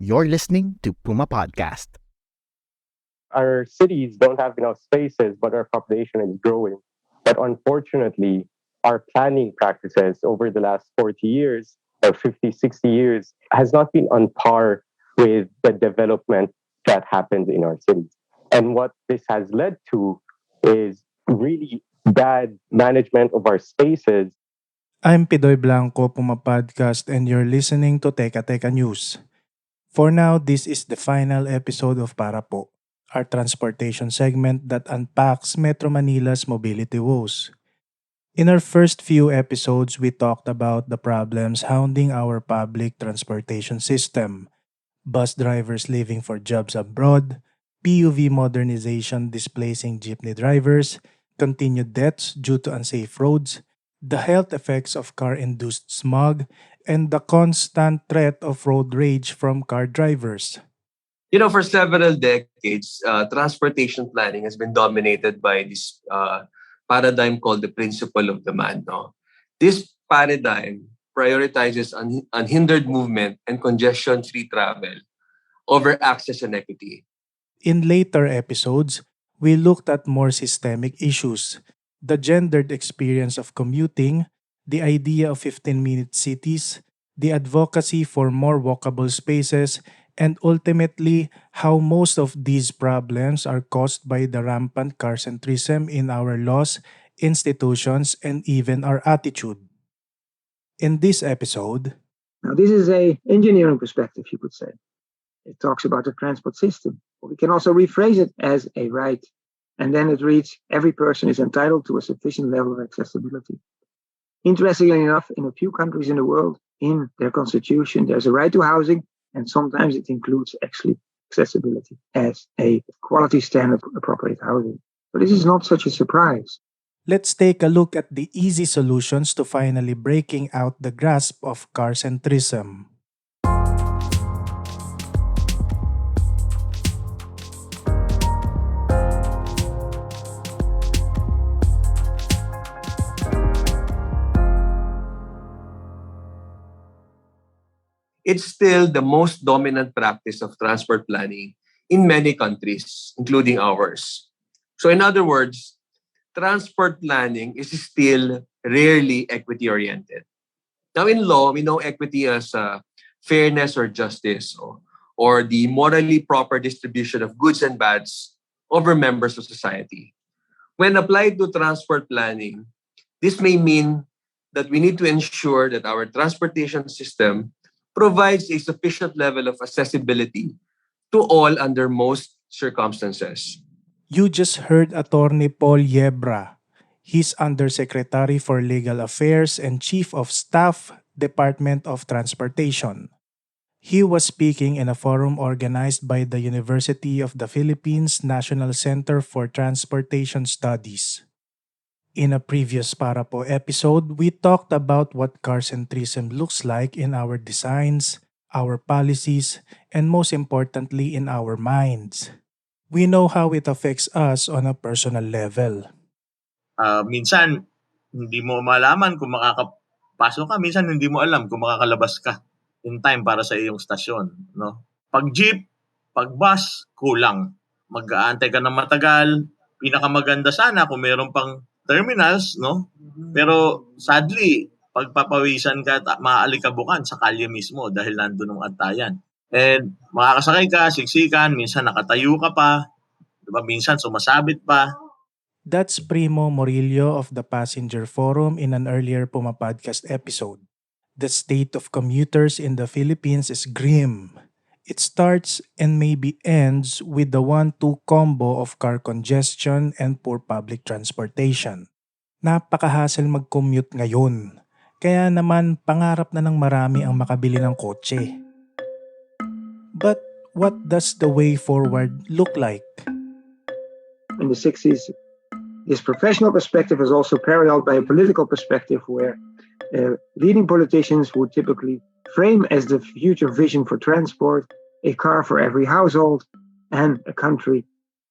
You're listening to Puma Podcast. Our cities don't have enough spaces, but our population is growing. But unfortunately, our planning practices over the last 40 years or 50, 60 years has not been on par with the development that happens in our cities. And what this has led to is really bad management of our spaces. I'm Pidoy Blanco, Puma Podcast, and you're listening to Teka Teka News. For now, this is the final episode of Para Po, our transportation segment that unpacks Metro Manila's mobility woes. In our first few episodes, we talked about the problems hounding our public transportation system: bus drivers leaving for jobs abroad, PUV modernization displacing jeepney drivers, continued deaths due to unsafe roads, the health effects of car induced smog, and the constant threat of road rage from car drivers. For several decades, transportation planning has been dominated by this paradigm called the principle of demand. No? This paradigm prioritizes unhindered movement and congestion-free travel over access and equity. In later episodes, we looked at more systemic issues: the gendered experience of commuting, the idea of 15-minute cities, the advocacy for more walkable spaces, and ultimately, how most of these problems are caused by the rampant car-centrism in our laws, institutions, and even our attitude. In this episode, Now, this is a engineering perspective, you could say. It talks about the transport system. Or we can also rephrase it as a right. And then it reads, every person is entitled to a sufficient level of accessibility. Interestingly enough, in a few countries in the world, in their constitution, there's a right to housing, and sometimes it includes actually accessibility as a quality standard of appropriate housing. But this is not such a surprise. let's take a look at the easy solutions to finally breaking out the grasp of car centrism. It's still the most dominant practice of transport planning in many countries, including ours. So in other words, transport planning is still rarely equity-oriented. Now in law, we know equity as fairness or justice or the morally proper distribution of goods and bads over members of society. When applied to transport planning, this may mean that we need to ensure that our transportation system provides a sufficient level of accessibility to all under most circumstances. You just heard Attorney Paul Yebra. He's Undersecretary for Legal Affairs and Chief of Staff, Department of Transportation. He was speaking in a forum organized by the University of the Philippines National Center for Transportation Studies. In a previous Parapo episode, we talked about what car-centrism looks like in our designs, our policies, and most importantly in our minds. We know how it affects us on a personal level. Minsan, hindi mo malaman kung makakapasok ka. Minsan, hindi mo alam kung makakalabas ka in time para sa iyong stasyon. No? Pag jeep, pag bus, kulang. Mag-aantay ka ng matagal. Pinakamaganda sana kung meron pang terminals, no? Pero sadly, pagpapawisan ka at maaalikabukan sa kalye mismo dahil nandun ang antayan. And makakasakay ka, siksikan, minsan nakatayo ka pa, diba? Minsan sumasabit pa. That's Primo Morillo of the Passenger Forum in an earlier Puma Podcast episode. The state of commuters in the Philippines is grim. It starts and maybe ends with the 1-2 combo of car congestion and poor public transportation. Napaka-hassle mag-commute ngayon. Kaya naman pangarap na ng marami ang makabili ng kotse. But what does the way forward look like? In the 60s, this professional perspective is also paralleled by a political perspective where leading politicians would typically frame as the future vision for transport a car for every household and a country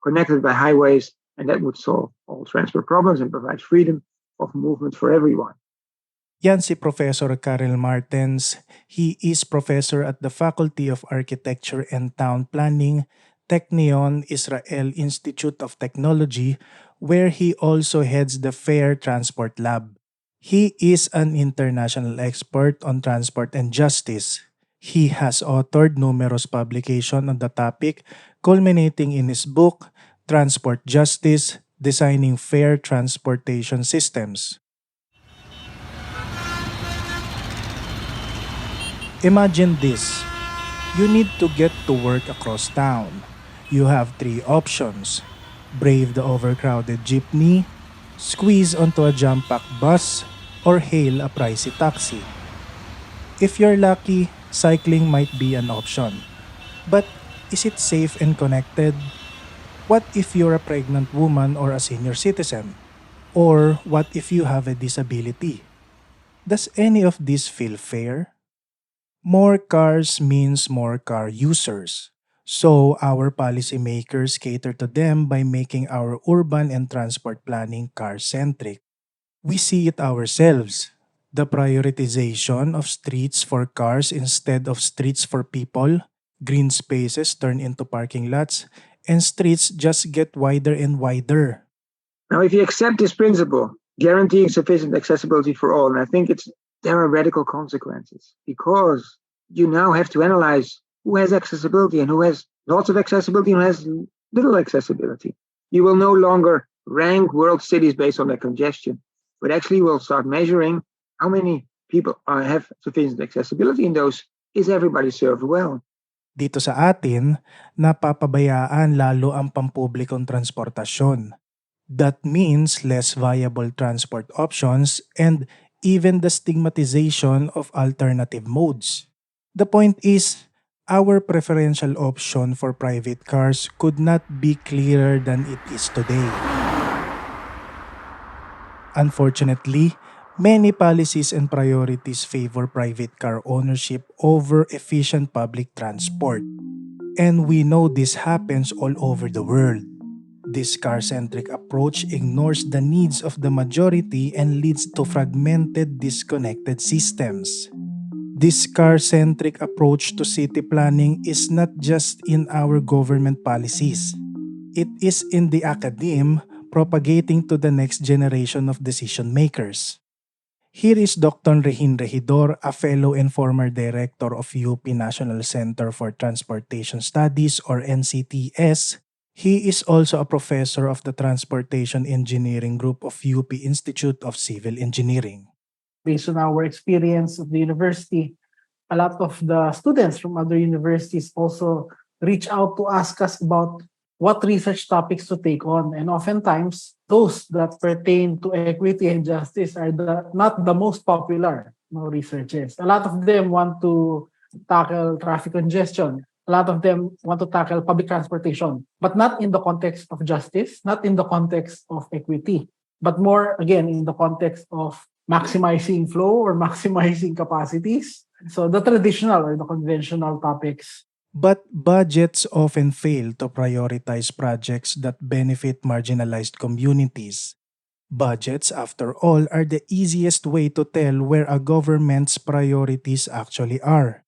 connected by highways, and that would solve all transport problems and provide freedom of movement for everyone. Yan si Professor Karel Martens. He is professor at the Faculty of Architecture and Town Planning, Technion Israel Institute of Technology, where he also heads the Fair Transport Lab. He is an international expert on transport and justice. He has authored numerous publications on the topic, culminating in his book, Transport Justice, Designing Fair Transportation Systems. Imagine this. You need to get to work across town. You have three options. Brave the overcrowded jeepney, squeeze onto a jam-packed bus, or hail a pricey taxi. If you're lucky, cycling might be an option. But is it safe and connected? What if you're a pregnant woman or a senior citizen? Or what if you have a disability? Does any of this feel fair? More cars means more car users. So our policymakers cater to them by making our urban and transport planning car-centric. We see it ourselves. The prioritization of streets for cars instead of streets for people, green spaces turn into parking lots, and streets just get wider and wider. Now, if you accept this principle, guaranteeing sufficient accessibility for all, and I think there are radical consequences because you now have to analyze who has accessibility and who has lots of accessibility and who has little accessibility. You will no longer rank world cities based on their congestion, but actually will start measuring how many people have sufficient accessibility in those. Is everybody served well? Dito sa atin, napapabayaan lalo ang pampublikong transportasyon. That means less viable transport options and even the stigmatization of alternative modes. The point is, our preferential option for private cars could not be clearer than it is today. Unfortunately, many policies and priorities favor private car ownership over efficient public transport. And we know this happens all over the world. This car-centric approach ignores the needs of the majority and leads to fragmented, disconnected systems. This car-centric approach to city planning is not just in our government policies. It is in the academe, propagating to the next generation of decision makers. Here is Dr. Rehin Regidor, a fellow and former director of UP National Center for Transportation Studies or NCTS. He is also a professor of the Transportation Engineering Group of UP Institute of Civil Engineering. Based on our experience at the university, a lot of the students from other universities also reach out to ask us about what research topics to take on. And oftentimes, those that pertain to equity and justice are not the most popular researches. A lot of them want to tackle traffic congestion. A lot of them want to tackle public transportation, but not in the context of justice, not in the context of equity, but more, again, in the context of maximizing flow or maximizing capacities. So the traditional or the conventional topics. But budgets often fail to prioritize projects that benefit marginalized communities. Budgets, after all, are the easiest way to tell where a government's priorities actually are.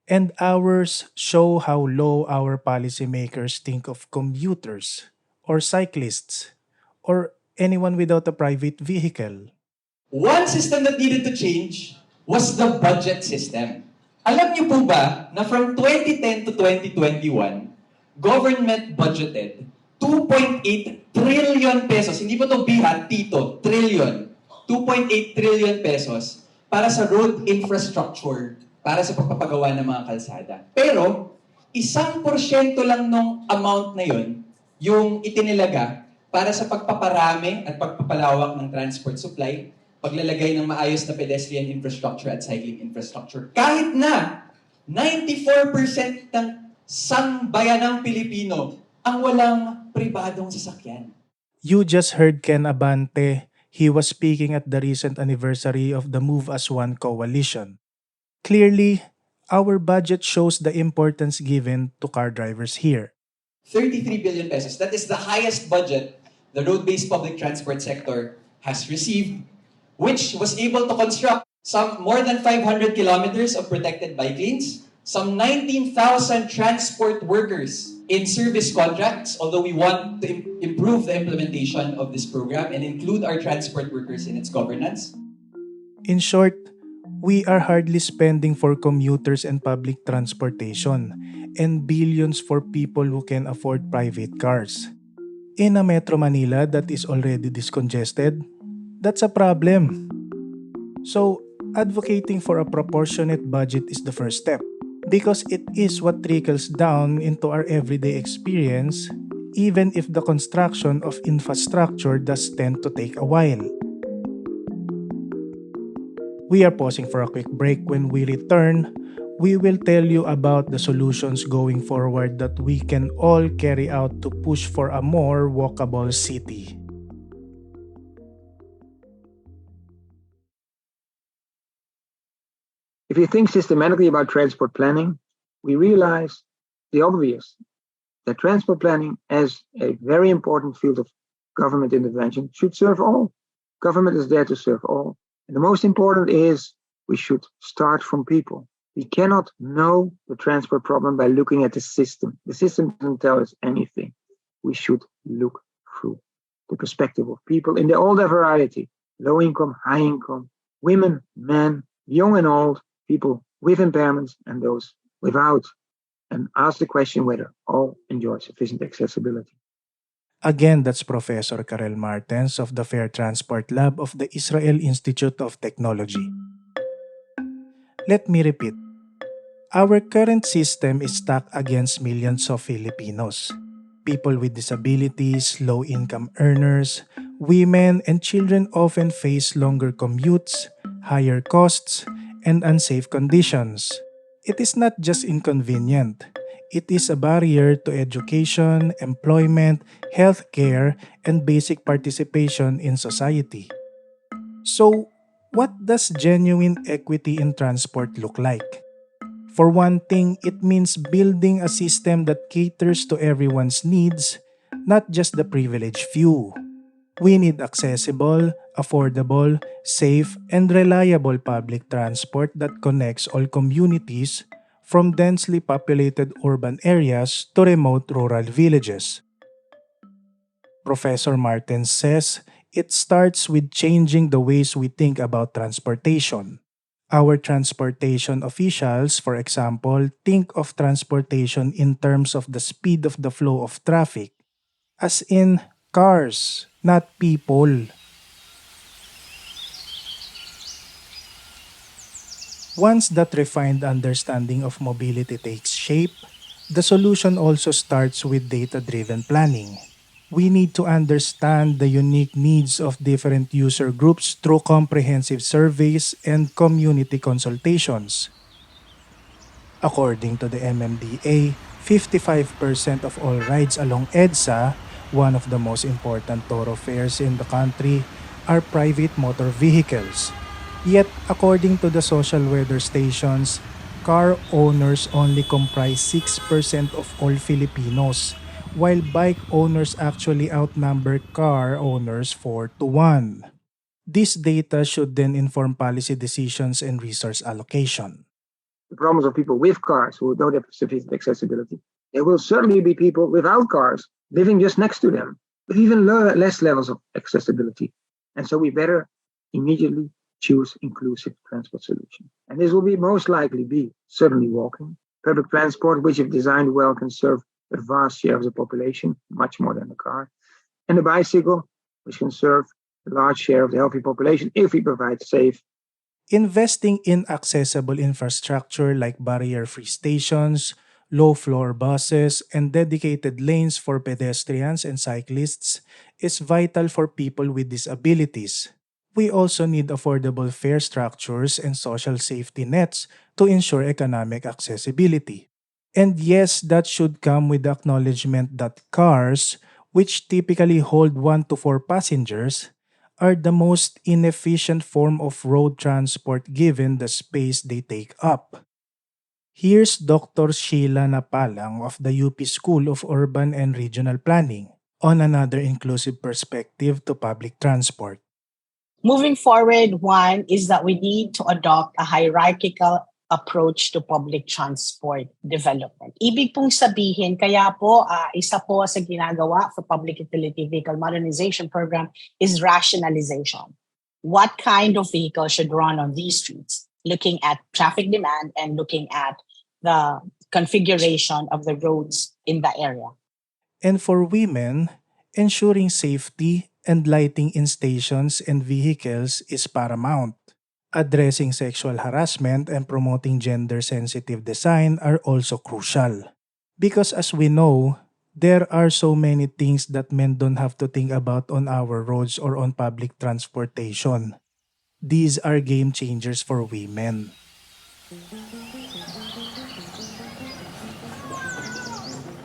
And ours show how low our policymakers think of commuters, or cyclists, or anyone without a private vehicle. One system that needed to change was the budget system. Alam niyo po ba na from 2010 to 2021, government budgeted 2.8 trillion pesos. Hindi po ito bihat, tito, trillion. 2.8 trillion pesos para sa road infrastructure, para sa pagpapagawa ng mga kalsada. Pero, 1% lang nung amount na yun, yung itinilaga para sa pagpaparami at pagpapalawak ng transport supply, paglalagay ng maayos na pedestrian infrastructure at cycling infrastructure. Kahit na 94% ng sangbayanang Pilipino ang walang pribadong sasakyan. You just heard Ken Abante. He was speaking at the recent anniversary of the Move as One coalition. Clearly, our budget shows the importance given to car drivers here. 33 billion pesos. That is the highest budget the road-based public transport sector has received, which was able to construct some more than 500 kilometers of protected bike lanes, some 19,000 transport workers in service contracts, although we want to improve the implementation of this program and include our transport workers in its governance. In short, we are hardly spending for commuters and public transportation and billions for people who can afford private cars. In a Metro Manila that is already discongested, that's a problem. So, advocating for a proportionate budget is the first step because it is what trickles down into our everyday experience, even if the construction of infrastructure does tend to take a while. We are pausing for a quick break. When we return, we will tell you about the solutions going forward that we can all carry out to push for a more walkable city. If you think systematically about transport planning, we realize the obvious that transport planning, as a very important field of government intervention, should serve all. Government is there to serve all. And the most important is we should start from people. We cannot know the transport problem by looking at the system. The system doesn't tell us anything. We should look through the perspective of people in all their variety, low income, high income, women, men, young and old, people with impairments and those without, and ask the question whether all enjoy sufficient accessibility. Again, that's Professor Karel Martens of the Fair Transport Lab of the Israel Institute of Technology. Let me repeat. Our current system is stacked against millions of Filipinos. People with disabilities, low-income earners, women, and children often face longer commutes, higher costs, and unsafe conditions. It is not just inconvenient. It is a barrier to education, employment, healthcare, and basic participation in society. So, what does genuine equity in transport look like? For one thing, it means building a system that caters to everyone's needs, not just the privileged few. We need accessible, affordable, safe, and reliable public transport that connects all communities, from densely populated urban areas to remote rural villages. Professor Martin says it starts with changing the ways we think about transportation. Our transportation officials, for example, think of transportation in terms of the speed of the flow of traffic, as in cars, not people. Once that refined understanding of mobility takes shape, the solution also starts with data-driven planning. We need to understand the unique needs of different user groups through comprehensive surveys and community consultations. According to the MMDA, 55% of all rides along EDSA, one of the most important thoroughfares in the country, are private motor vehicles. Yet, according to the social weather stations, car owners only comprise 6% of all Filipinos, while bike owners actually outnumber car owners 4 to 1. This data should then inform policy decisions and resource allocation. The problems of people with cars who don't have sufficient accessibility. There will certainly be people without cars living just next to them with even less levels of accessibility. And so we better immediately choose inclusive transport solutions. And this will be most likely be certainly walking, public transport, which if designed well can serve a vast share of the population, much more than a car, and a bicycle, which can serve a large share of the healthy population if we provide safe. Investing in accessible infrastructure like barrier-free stations, low-floor buses, and dedicated lanes for pedestrians and cyclists is vital for people with disabilities. We also need affordable fare structures and social safety nets to ensure economic accessibility. And yes, that should come with the acknowledgement that cars, which typically hold 1 to 4 passengers, are the most inefficient form of road transport given the space they take up. Here's Dr. Sheila Napalang of the UP School of Urban and Regional Planning on another inclusive perspective to public transport. Moving forward, one is that we need to adopt a hierarchical approach to public transport development. Ibig pong sabihin, kaya po isa po sa ginagawa for Public Utility Vehicle Modernization Program is rationalization. What kind of vehicle should run on these streets? Looking at traffic demand and looking at the configuration of the roads in the area. And for women, ensuring safety and lighting in stations and vehicles is paramount. Addressing sexual harassment and promoting gender-sensitive design are also crucial. Because as we know, there are so many things that men don't have to think about on our roads or on public transportation. These are game changers for women.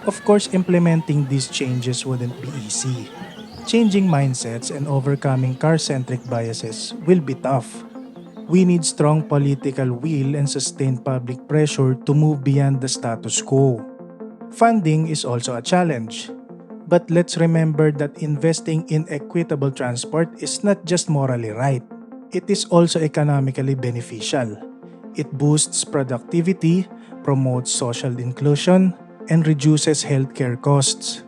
Of course, implementing these changes wouldn't be easy. Changing mindsets and overcoming car-centric biases will be tough. We need strong political will and sustained public pressure to move beyond the status quo. Funding is also a challenge. But let's remember that investing in equitable transport is not just morally right. It is also economically beneficial. It boosts productivity, promotes social inclusion, and reduces healthcare costs.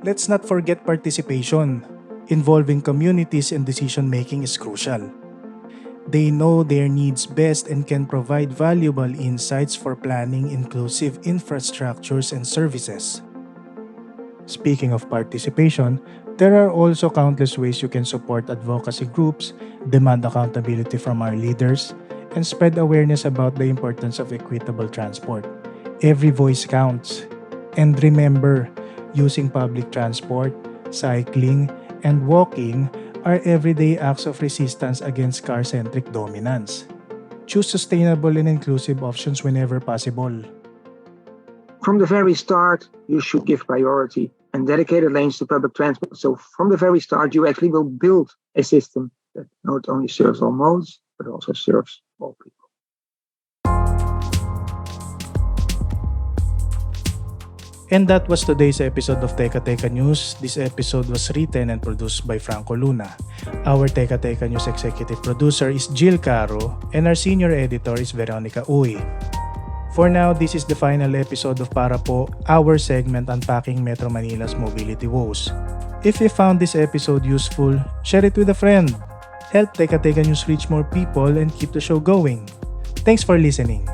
Let's not forget participation. Involving communities in decision-making is crucial. They know their needs best and can provide valuable insights for planning inclusive infrastructures and services. Speaking of participation, there are also countless ways you can support advocacy groups, demand accountability from our leaders, and spread awareness about the importance of equitable transport. Every voice counts. And remember, using public transport, cycling, and walking are everyday acts of resistance against car-centric dominance. Choose sustainable and inclusive options whenever possible. From the very start, you should give priority and dedicated lanes to public transport. So from the very start, you actually will build a system that not only serves all modes, but also serves all people. And that was today's episode of Teka Teka News. This episode was written and produced by Franco Luna. Our Teka Teka News executive producer is Jill Caro, and our senior editor is Veronica Uy. For now, this is the final episode of Para Po, our segment unpacking Metro Manila's mobility woes. If you found this episode useful, share it with a friend. Help Teka Teka News reach more people and keep the show going. Thanks for listening.